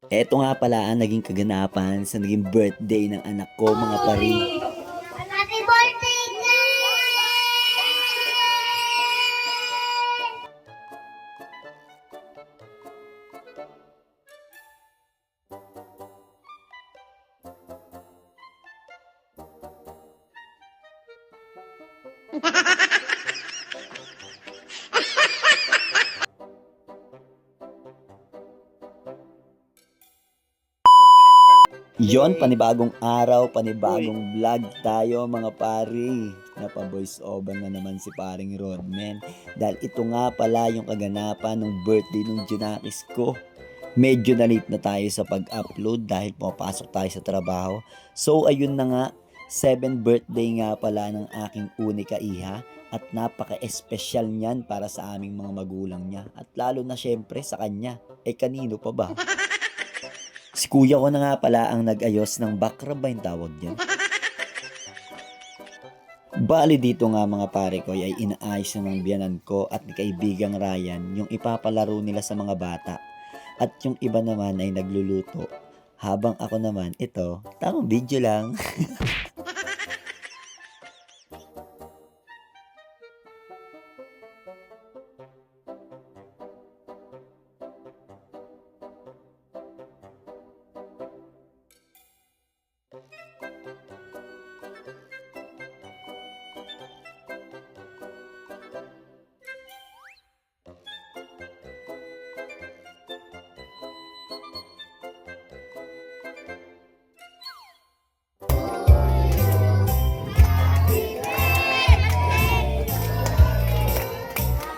Eto nga pala ang naging kaganapan sa naging birthday ng anak ko, mga pari. Happy birthday, guys! Yon, panibagong araw, panibagong vlog tayo, mga pari. Napa-voice over na naman si paring Rodman. Dahil ito nga pala yung kaganapan ng birthday ng Junakis ko. Medyo na late na tayo sa pag-upload dahil pumapasok tayo sa trabaho. So ayun na nga, 7th birthday nga pala ng aking unika iha. At napaka-espesyal niyan para sa aming mga magulang niya. At lalo na syempre sa kanya. Eh kanino pa ba? Si kuya ko na nga pala ang nag-ayos ng background ba yung tawag dyan? Bali dito nga mga pare ko ay inaayos na ng biyanan ko at ni kaibigang Ryan yung ipapalaro nila sa mga bata. At yung iba naman ay nagluluto. Habang ako naman, ito, tamang video lang.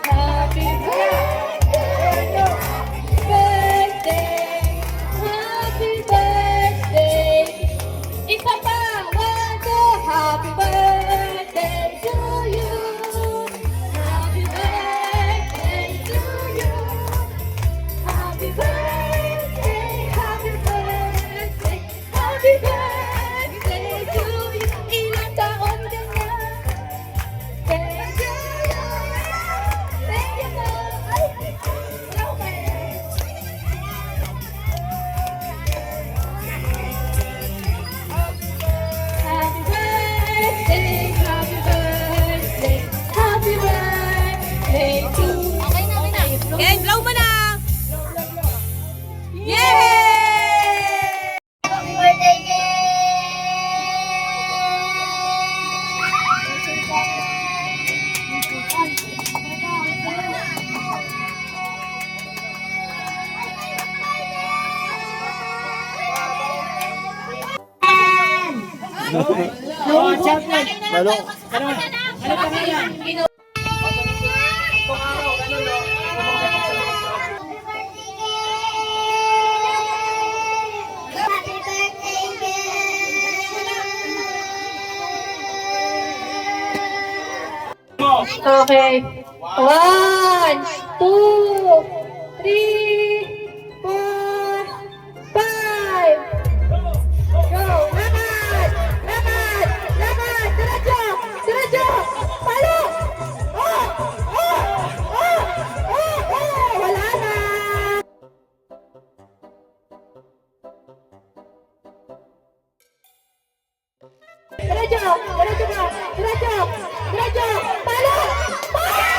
Happy birthday! Happy birthday! Isa pa! One, two! Happy birthday to you! Happy birthday to you! Happy birthday! Happy birthday! Happy birthday to you! Ilang taon ka na? Thank you! Thank you, Mom! Ay! Happy birthday! Happy birthday! Happy birthday to you! Okay na, okay na. Okay, blow mo na! Yay! Happy birthday, Happy birthday, Okay. 1, 2, 3, 4, 5. Go! Lakad! Lakad! Lakad! Diretso! Diretso! Palo! Oh! Oh! Oh! Oh! Oh! Wala na! Diretso! Diretso ka! Diretso! Diretso! Palo! Wow!